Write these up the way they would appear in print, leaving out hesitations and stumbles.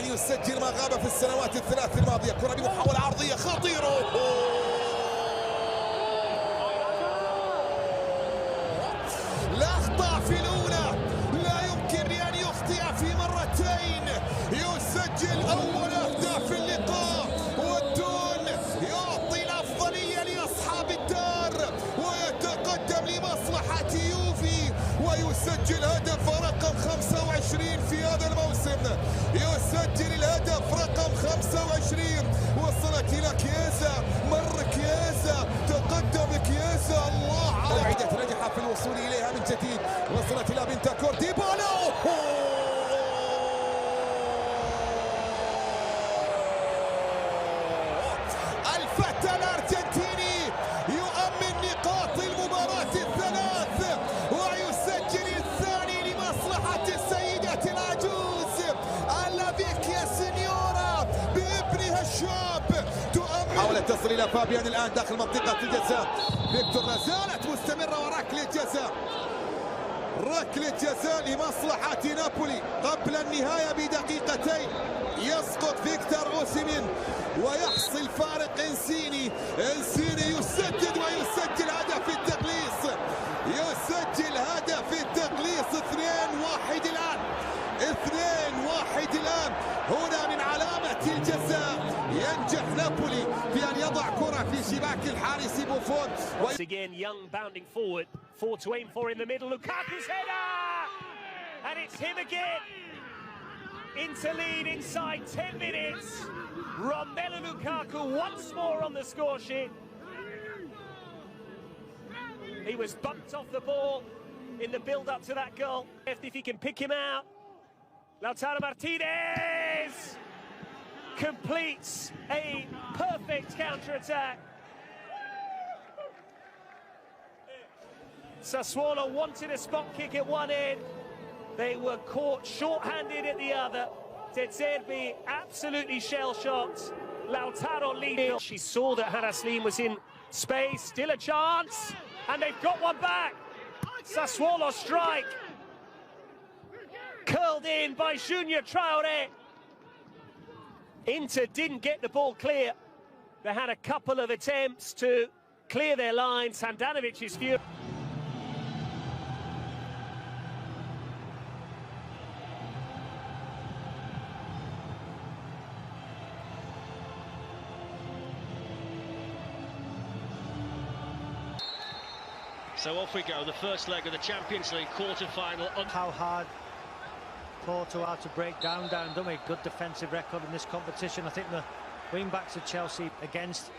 أن يسجل ما غاب في السنوات الثلاث الماضية. كرة بمحاولة عرضية خطيرة، لا أخطأ في الأولى، لا يمكن أن يخطئ في مرتين. يسجل أول أهداف اللقاء، والدون يعطي الأفضلية لأصحاب الدار ويتقدم لمصلحة يوفي، ويسجل هدف رقم 25 في هذا الموسم. يسجل الهدف رقم 25. وصلت إلى كيزا، مر كيزا، تقدم كيزا. الله على موعدة، نجح في الوصول إليها من جديد. وصلت إلى بنتاكور، ديبالا، الفتى الأرجنتيني يؤمن نقاط المباراة الثلاث ويسجل الثاني لمصلحة السيدة العجوز الافيكيا سينيورا بابنها الشاب. حاولت تصل إلى فابيان الآن داخل منطقة الجزاء. فيكتور لا زالت مستمرة، وركلة جزاء، ركلة جزاء لمصلحة نابولي قبل النهاية بدقيقتين. يسقط فيكتور أوسيمين ويحصل فارق إنسيني. يسدد ويسجل هدف التقليص، يسجل هدف التقليص. 2-1 الآن، 2-1 الآن. هنا من علامة الجزاء ينجح نابولي في أن يضع كرة في شباك الحارس بوفون. Again, Young bounding forward, 4 to aim for in the middle. Lukaku's header, and it's him again. Into lead inside 10 minutes. Romelu Lukaku once more on the score sheet. He was bumped off the ball in the build-up to that goal. If he can pick him out, Lautaro Martinez completes a perfect counter-attack. Sassuolo wanted a spot kick at one end. They were caught short-handed at the other. De Zerbi absolutely shell-shocked. Lautaro leading. She saw that Hanaslim was in space, still a chance, and they've got one back. Sassuolo strike. Curled in by Junior Traore. Inter didn't get the ball clear. They had a couple of attempts to clear their lines. Handanovic is furious. So off we go, the first leg of the Champions League quarter-final. How hard Porto are to break down, don't we? Good defensive record in this competition. I think the wing-backs of Chelsea against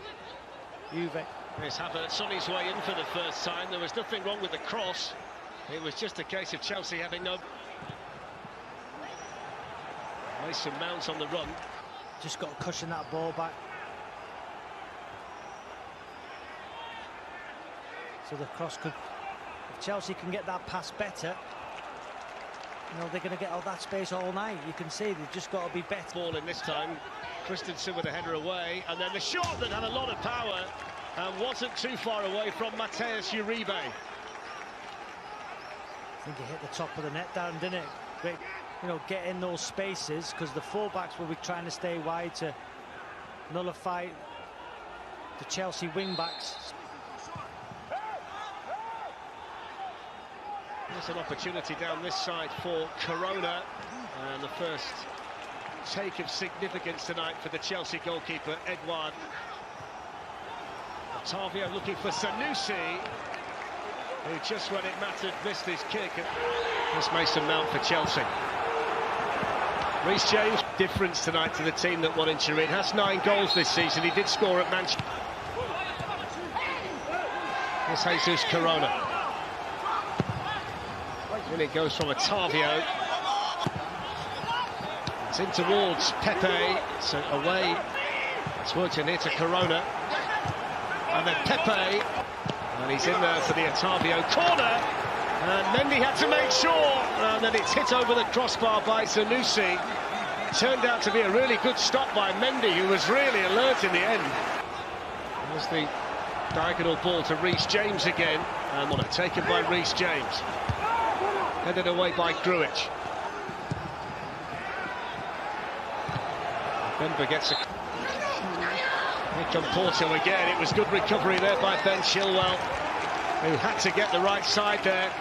Juve. Here's Havertz on his way in for the first time. There was nothing wrong with the cross. It was just a case of Chelsea having no... Mason Mount on the run. Just got to cushion that ball back. So the cross could, if Chelsea can get that pass better, you know, they're going to get out that space all night. You can see they've just got to be better. Ball in this time, Christensen with a header away, and then the shot that had a lot of power and wasn't too far away from Mateus Uribe. I think he hit the top of the net down, didn't it? Great, you know, get in those spaces, because the full-backs will be trying to stay wide to nullify the Chelsea wing-backs. There's an opportunity down this side for Corona, and the first take of significance tonight for the Chelsea goalkeeper, Edouard. Otavio looking for Sanusi, who just when it mattered missed his kick. There's Mason Mount for Chelsea. Reece James, difference tonight to the team that won in Turin, has 9 goals this season. He did score at Manchester. Here's Jesus Corona. And it goes from Otavio. It's in towards Pepe. So away. It's working here to Corona. And then Pepe. And he's in there for the Otavio corner. And Mendy had to make sure. And then it's hit over the crossbar by Sanusi. Turned out to be a really good stop by Mendy, who was really alert in the end. There's the diagonal ball to Reece James again. And taken by Reece James. Headed away by Grujic. Bemba gets a... Here come Porto again. It was good recovery there by Ben Chilwell, who had to get the right side there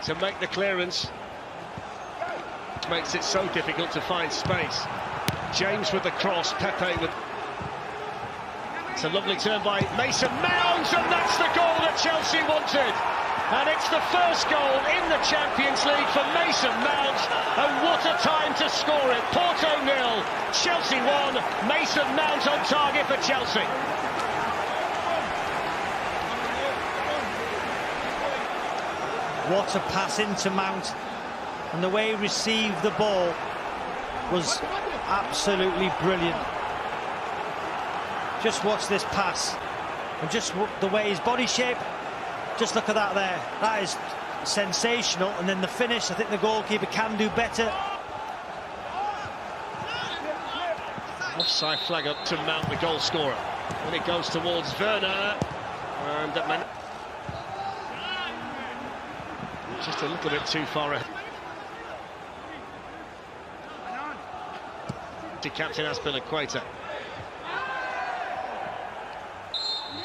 to make the clearance. Makes it so difficult to find space. James with the cross, Pepe with... It's a lovely turn by Mason Mount, and that's the goal that Chelsea wanted. And it's the first goal in the Champions League for Mason Mount, and what a time to score it. Porto 0, Chelsea 1, Mason Mount on target for Chelsea. What a pass into Mount, and the way he received the ball was absolutely brilliant. Just watch this pass, and just the way his body shape, just look at that there. That is sensational. And then the finish, I think the goalkeeper can do better. Offside flag up to Mount, the goal scorer. And it goes towards Werner, and just a little bit too far ahead. To captain Azpilicueta.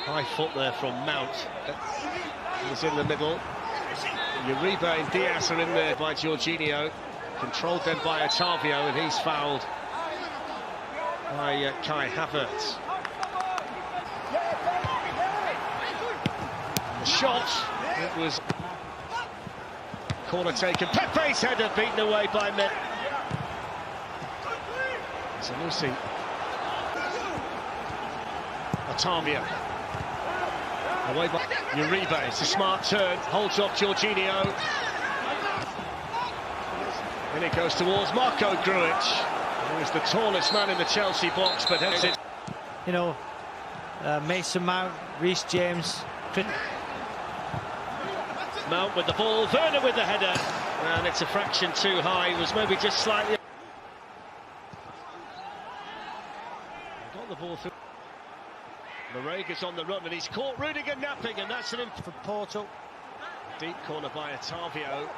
High foot there from Mount. He's in the middle. Uribe and Diaz are in there by Jorginho. Controlled then by Otavio, and he's fouled by Kai Havertz. The shot, it was corner taken. Pepe's header beaten away by Men. Sanusi. Otavio. Away by Uribe. It's a smart turn. Holds off Jorginho. And it goes towards Marco Grujic, who is the tallest man in the Chelsea box, but heads it. You know, Mason Mount, Reece James. Mount with the ball. Werner with the header. And it's a fraction too high. It was maybe just slightly. Got the ball through. Maraga's on the run, and he's caught Rudiger napping, and that's an for Porto. Deep corner by Otavio.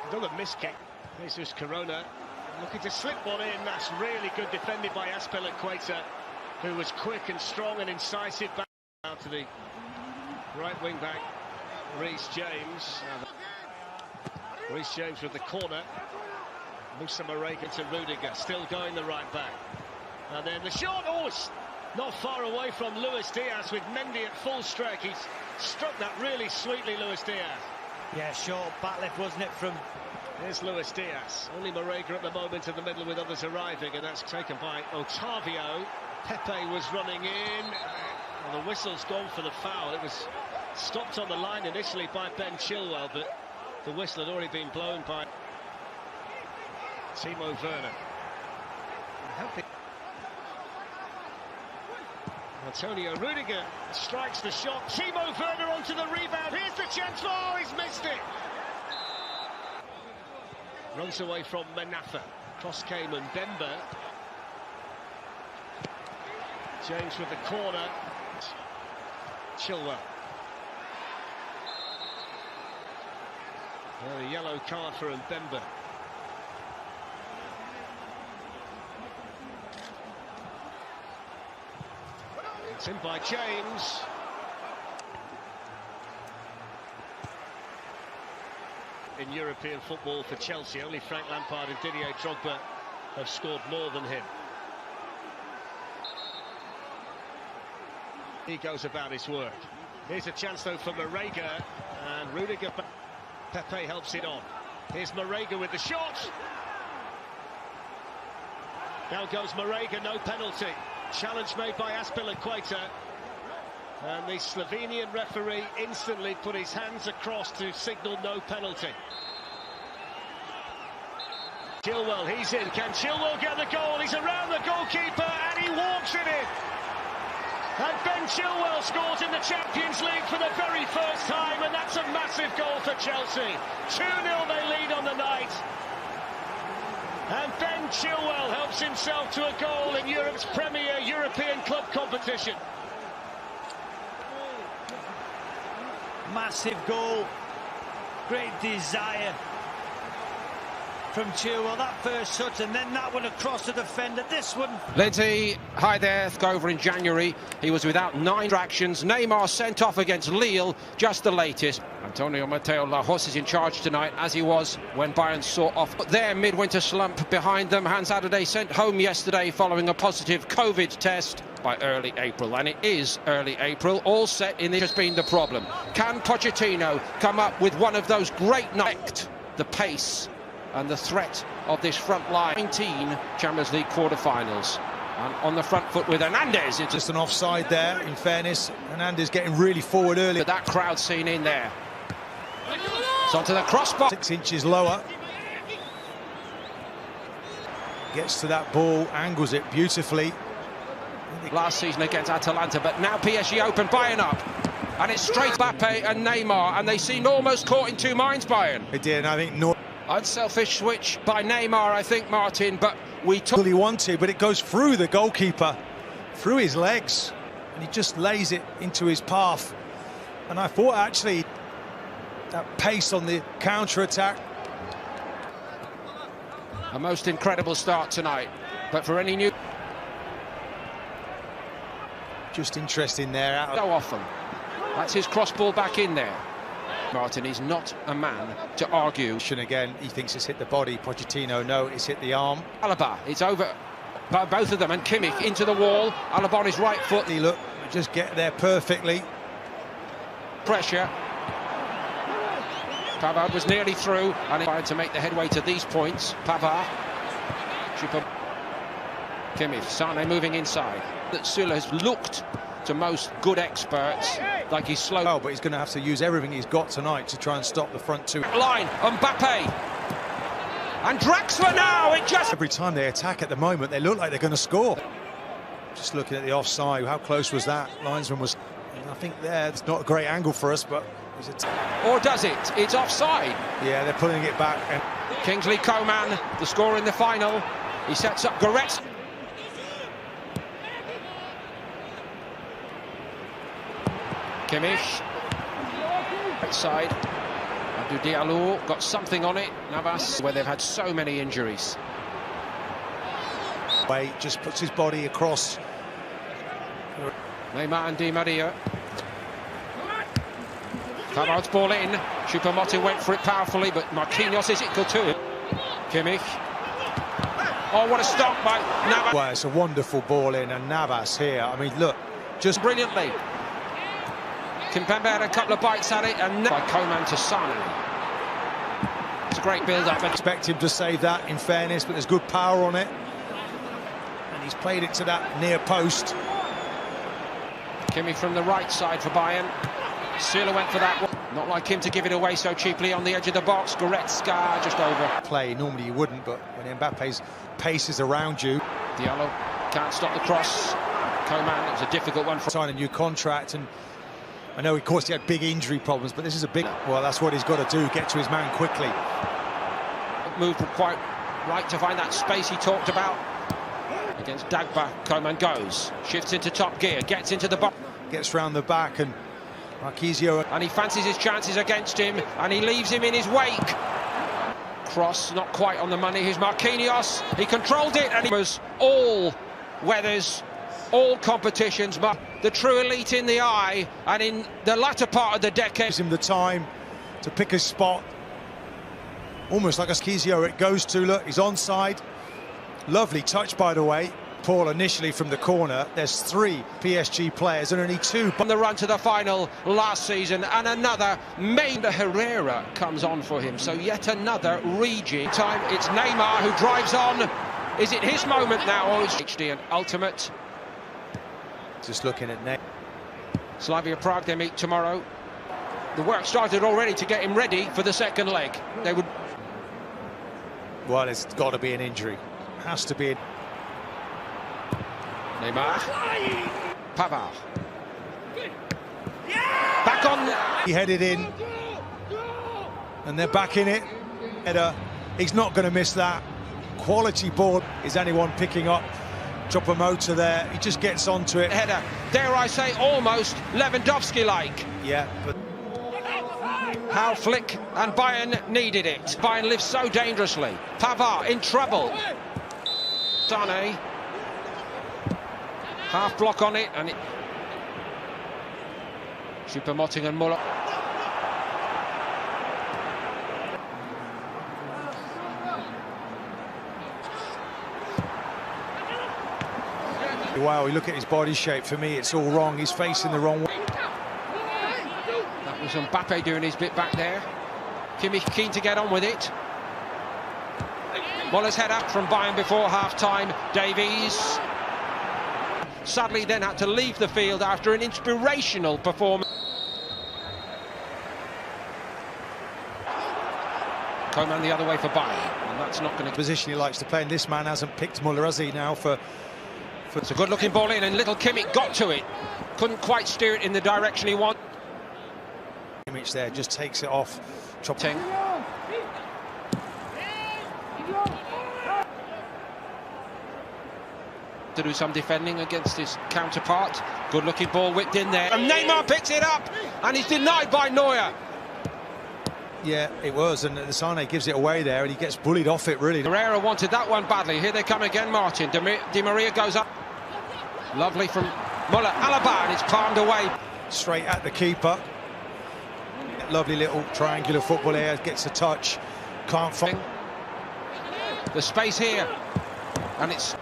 Another miss kick. Jesus Corona looking to slip one in. That's really good defended by Azpilicueta, who was quick and strong and incisive back out to the right wing back, Reece James. Reece James with the corner. Moussa Marega to Rudiger, still going the right back. And then the shot, oh, it's not far away from Luis Diaz with Mendy at full strike. He's struck that really sweetly, Luis Diaz. Yeah, short back left, wasn't it, from... Here's Luis Diaz. Only Marega at the moment in the middle with others arriving, and that's taken by Otavio. Pepe was running in. Well, the whistle's gone for the foul. It was stopped on the line initially by Ben Chilwell, but the whistle had already been blown by Timo Werner. Antonio Rudiger strikes the shot. Timo Werner onto the rebound. Here's the chance. Oh, he's missed it. Runs away from Manafa. Cross came and Bemba. James with the corner. Chilwell. The yellow card for Mbemba. It's in by James. In European football for Chelsea, only Frank Lampard and Didier Drogba have scored more than him. He goes about his work. Here's a chance though for Marega, and Rudiger. Pepe helps it on. Here's Marega with the shot. Now goes Marega, no penalty. Challenge made by Azpilicueta, and the Slovenian referee instantly put his hands across to signal no penalty. Chilwell, he's in. Can Chilwell get the goal? He's around the goalkeeper and he walks it in. And Ben Chilwell scores in the Champions League for the very first time, and that's a massive goal for Chelsea. 2-0 they lead on the night. And Ben Chilwell helps himself to a goal in Europe's premier European club competition. Massive goal. Great desire. from Chilwell, that first touch, and then that one across the defender. This one. Lindsay, hi there. Over in January, he was without 9 distractions. Neymar sent off against Lille, just the latest. Antonio Mateo Lajos is in charge tonight, as he was when Bayern saw off their midwinter slump behind them. Hans Adede sent home yesterday following a positive COVID test by early April, and it is early April. All set in has been the problem. Can Pochettino come up with one of those great nights? The pace and the threat of this front line. 19 Champions League quarter-finals. And on the front foot with Hernandez. It's just an offside there, in fairness. Hernandez getting really forward early. That crowd scene in there. It's onto the crossbar. 6 inches lower. Gets to that ball, angles it beautifully. Last season against Atalanta, but now PSG open, Bayern up. And it's straight Mbappe and Neymar, and they seem almost caught in two minds, Bayern. They did, and I think unselfish switch by Neymar, I think, Martin, but we took... He wanted, but it goes through the goalkeeper, through his legs, and he just lays it into his path. And I thought, actually, that pace on the counter-attack. A most incredible start tonight, but for any new... Just interesting there. So often. That's his cross ball back in there. Martin, he's not a man to argue. Again, he thinks it's hit the body. Pochettino, no, it's hit the arm. Alaba, it's over by both of them, and Kimmich into the wall. Alaba on his right foot. Look, just get there perfectly. Pressure. Pavard was nearly through, and tried to make the headway to these points. Pavard. Kimmich, Sane moving inside. That Süle has looked to most good experts like he's slow. Oh, but he's going to have to use everything he's got tonight to try and stop the front two. Line, Mbappe. And Draxler now, it just... Every time they attack at the moment, they look like they're going to score. Just looking at the offside, how close was that? Linesman was, I think there, it's not a great angle for us, but... Or does it? It's offside. Yeah, they're pulling it back. And Kingsley Coman, the scorer in the final. He sets up Goretz. Kimmich, right side. Abdou Diallo got something on it. Navas, where they've had so many injuries. Just puts his body across. Neymar and Di Maria. Pavard's ball in. Choupo-Moting went for it powerfully, but Marquinhos is equal to it. Kimmich. Oh, what a stop by Navas. Well, it's a wonderful ball in, and Navas here. I mean, look, just brilliantly. Kimpembe had a couple of bites at it, and by Coman to Sane. It's a great build-up. Expect him to save that, in fairness, but there's good power on it. And he's played it to that near post. Kimmich from the right side for Bayern. Süle went for that one. Not like him to give it away so cheaply on the edge of the box. Goretzka just over. Play, normally you wouldn't, but when Mbappe's pace is around you. Diallo can't stop the cross. Coman, it was a difficult one for... Sign a new contract, and I know, of course, he had big injury problems, but this is a big... Well, that's what he's got to do, get to his man quickly. Moved quite right to find that space he talked about. Against Dagba, Coman goes. Shifts into top gear, gets into the box. Gets round the back, and Marquinhos... And he fancies his chances against him, and he leaves him in his wake. Cross, not quite on the money. Here's Marquinhos. He controlled it, and he was all weathers, all competitions, but the true elite in the eye, and in the latter part of the decade. Gives him the time to pick his spot. Almost like a Kizio it goes to. Look, he's onside. Lovely touch, by the way. Paul initially from the corner. There's 3 PSG players and only 2 on the run to the final last season, and another Menda Herrera comes on for him, so yet another rejig time. It's Neymar who drives on. Is it his moment now, or is HD an ultimate? Just looking at Neymar. Slavia Prague, they meet tomorrow. The work started already to get him ready for the second leg. They would... Well, it's got to be an injury. Has to be. Neymar. Pavard. Back on. He headed in. And they're back in it. Header. He's not going to miss that. Quality ball. Is anyone picking up? Choupo-Moting there. He just gets onto it. Header. Dare I say, almost Lewandowski-like. Yeah, but... How Flick and Bayern needed it. Bayern lives so dangerously. Pavard in trouble. Sane. Half block on it, and it... Choupo-Moting and Muller. Wow, you look at his body shape, for me it's all wrong. He's facing the wrong way. That was Mbappe doing his bit back there. Kimmich keen to get on with it. Muller's head up from Bayern before half-time. Davies sadly then had to leave the field after an inspirational performance. Coman the other way for Bayern, and that's not going to... Position he likes to play, and this man hasn't picked Muller, has he, now for... It's a good-looking ball in, and little Kimmich got to it. Couldn't quite steer it in the direction he wanted. Kimmich there just takes it off. Chopping. To do some defending against his counterpart. Good-looking ball whipped in there, and Neymar picks it up, and he's denied by Neuer. Yeah, it was, and Sane gives it away there, and he gets bullied off it, really. Herrera wanted that one badly. Here they come again, Martin. Di Maria goes up. Lovely from Muller. Alaba, and it's palmed away. Straight at the keeper. Lovely little triangular football here. Gets a touch. Can't find the space here, and it's...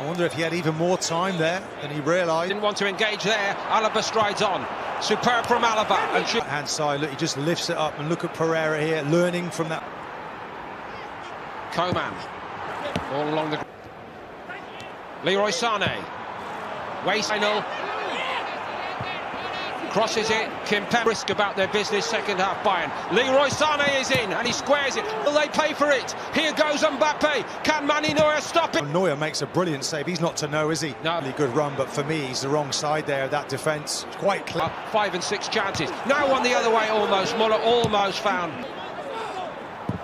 I wonder if he had even more time there than he realised. Didn't want to engage there. Alaba strides on. Superb from Alaba. And hand side, look, he just lifts it up, and look at Pereira here, learning from that. Coman. All along the... Leroy Sané. Waste final. Crosses it. Kimpembe brisk about their business, second half Bayern. Leroy Sané is in, and he squares it. Will they pay for it? Here goes Mbappe. Can Mani Neuer stop it? Neuer makes a brilliant save. He's not to know, is he? No. Really good run, but for me, he's the wrong side there. That defence, quite clear. 5 and 6 chances. Now on the other way almost. Muller almost found.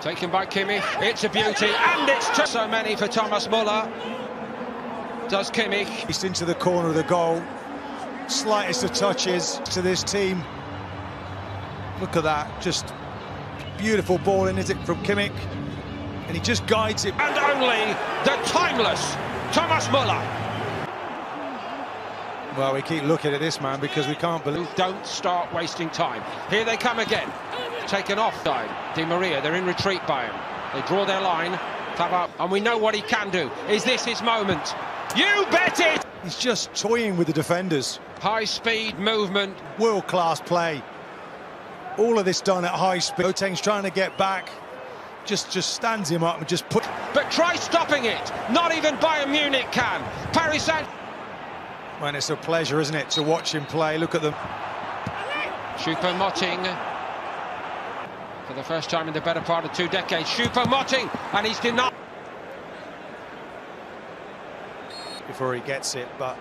Taken by Kimmich. It's a beauty, and it's so many for Thomas Muller. Does Kimmich. He's into the corner of the goal. Slightest of touches to this team. Look at that, just beautiful ball in, is it, from Kimmich, and he just guides it. And only the timeless Thomas Muller. Well, we keep looking at this man because we can't believe. Don't start wasting time. Here they come again. Taken off side. Di Maria, they're in retreat by him. They draw their line. Pavard, and we know what he can do. Is this his moment? You bet it! He's just toying with the defenders. High speed movement. World-class play. All of this done at high speed. Boateng's trying to get back. Just stands him up and just put... But try stopping it. Not even Bayern Munich can. Paris Saint... Man, it's a pleasure, isn't it, to watch him play. Look at them. Choupo-Moting. For the first time in the better part of 2 decades. Choupo-Moting. And he's denied. Before he gets it, but